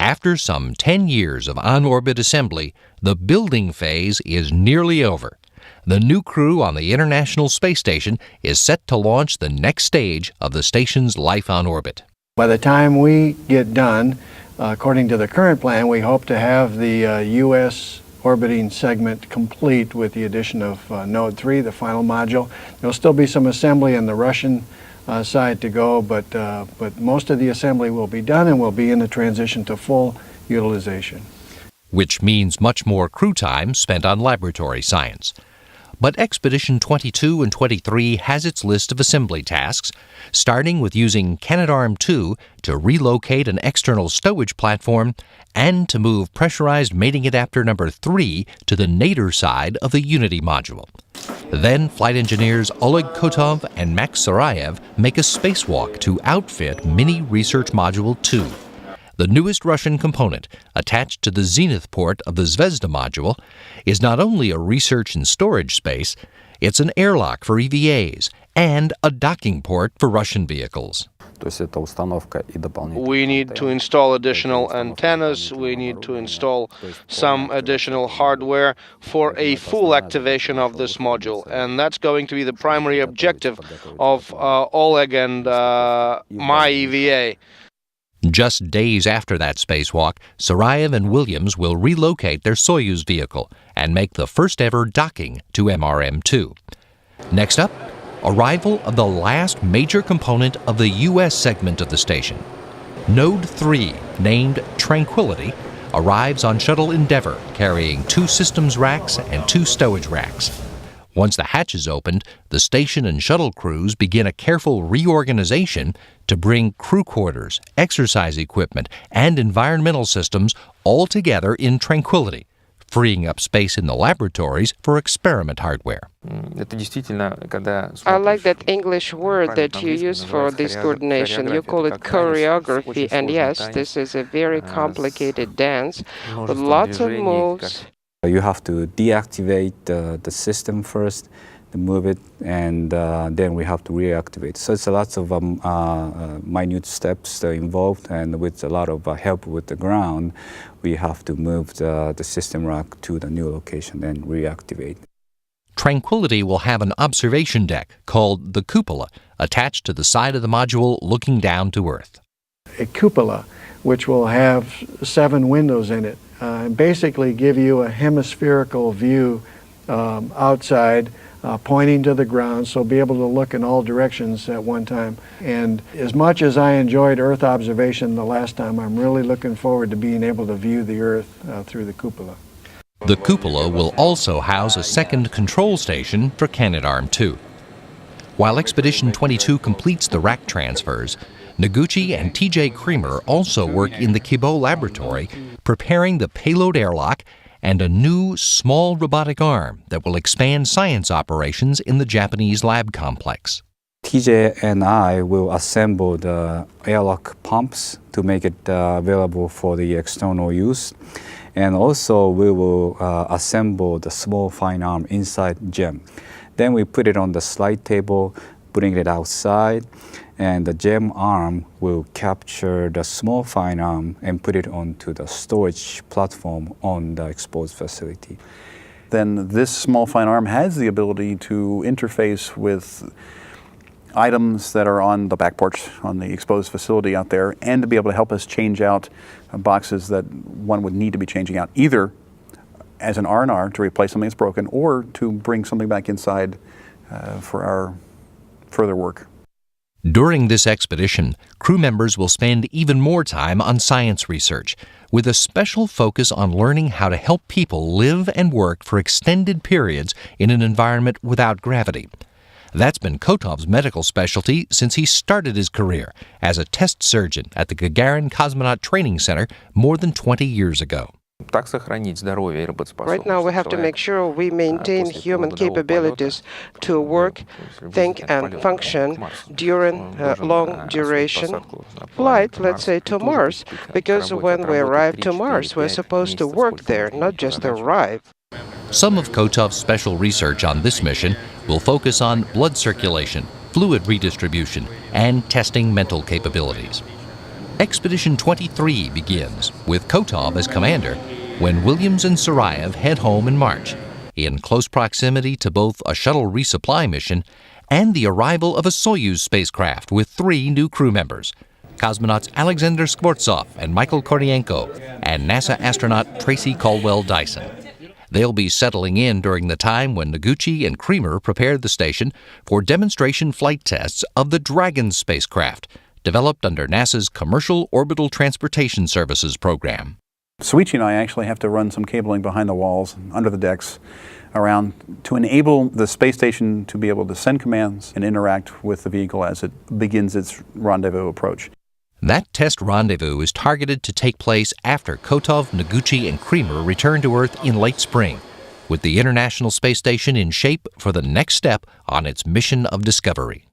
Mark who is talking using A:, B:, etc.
A: After some 10 years of on-orbit assembly, the building phase is nearly over. The new crew on the International Space Station is set to launch the next stage of the station's life on orbit.
B: By the time we get done, according to the current plan, we hope to have the U.S. orbiting segment complete with the addition of Node 3, the final module. There'll still be some assembly on the Russian side to go, but most of the assembly will be done and we'll be in the transition to full utilization.
A: Which means much more crew time spent on laboratory science. But Expedition 22 and 23 has its list of assembly tasks, starting with using Canadarm2 to relocate an external stowage platform and to move pressurized mating adapter number 3 to the nadir side of the Unity module. Then flight engineers Oleg Kotov and Max Sarayev make a spacewalk to outfit Mini Research Module 2. The newest Russian component, attached to the Zenith port of the Zvezda module, is not only a research and storage space, it's an airlock for EVAs and a docking port for Russian vehicles.
C: We need to install additional antennas, we need to install some additional hardware for a full activation of this module, and that's going to be the primary objective of Oleg and my EVA.
A: Just days after that spacewalk, Sarayev and Williams will relocate their Soyuz vehicle and make the first-ever docking to MRM-2. Next up, arrival of the last major component of the U.S. segment of the station. Node 3, named Tranquility, arrives on Shuttle Endeavour, carrying 2 systems racks and 2 stowage racks. Once the hatch is opened, the station and shuttle crews begin a careful reorganization to bring crew quarters, exercise equipment, and environmental systems all together in Tranquility, freeing up space in the laboratories for experiment hardware.
D: I like that English word that you use for this coordination. You call it choreography, and yes, this is a very complicated dance with lots of moves.
E: You have to deactivate the system first, to move it, and then we have to reactivate. So it's lots of minute steps involved, and with a lot of help with the ground, we have to move the system rack to the new location and reactivate.
A: Tranquility will have an observation deck called the cupola attached to the side of the module looking down to Earth.
B: A cupola, which will have 7 windows in it, and basically give you a hemispherical view outside, pointing to the ground, so be able to look in all directions at one time. And as much as I enjoyed Earth observation the last time, I'm really looking forward to being able to view the Earth through the cupola.
A: The cupola will also house a second control station for Canadarm2. While Expedition 22 completes the rack transfers, Noguchi and T.J. Creamer also work in the Kibo laboratory, preparing the payload airlock and a new small robotic arm that will expand science operations in the Japanese lab complex.
E: TJ and I will assemble the airlock pumps to make it available for the external use. And also we will assemble the small fine arm inside GEM. Then we put it on the slide table, putting it outside, and the GEM arm will capture the small fine arm and put it onto the storage platform on the exposed facility.
F: Then this small fine arm has the ability to interface with items that are on the back porch on the exposed facility out there, and to be able to help us change out boxes that one would need to be changing out, either as an R&R to replace something that's broken, or to bring something back inside for our further work.
A: During this expedition, crew members will spend even more time on science research, with a special focus on learning how to help people live and work for extended periods in an environment without gravity. That's been Kotov's medical specialty since he started his career as a test surgeon at the Gagarin Cosmonaut Training Center more than 20 years ago.
D: Right now we have to make sure we maintain human capabilities to work, think and function during a long duration flight, let's say to Mars, because when we arrive to Mars we're supposed to work there, not just arrive.
A: Some of Kotov's special research on this mission will focus on blood circulation, fluid redistribution, and testing mental capabilities. Expedition 23 begins, with Kotov as commander, when Williams and Sarayev head home in March, in close proximity to both a shuttle resupply mission and the arrival of a Soyuz spacecraft with 3 new crew members, cosmonauts Alexander Skvortsov and Michael Kornienko, and NASA astronaut Tracy Caldwell Dyson. They'll be settling in during the time when Noguchi and Creamer prepared the station for demonstration flight tests of the Dragon spacecraft, developed under NASA's Commercial Orbital Transportation Services program.
F: Soichi and I actually have to run some cabling behind the walls, under the decks, around to enable the space station to be able to send commands and interact with the vehicle as it begins its rendezvous approach.
A: That test rendezvous is targeted to take place after Kotov, Noguchi, and Creamer return to Earth in late spring, with the International Space Station in shape for the next step on its mission of discovery.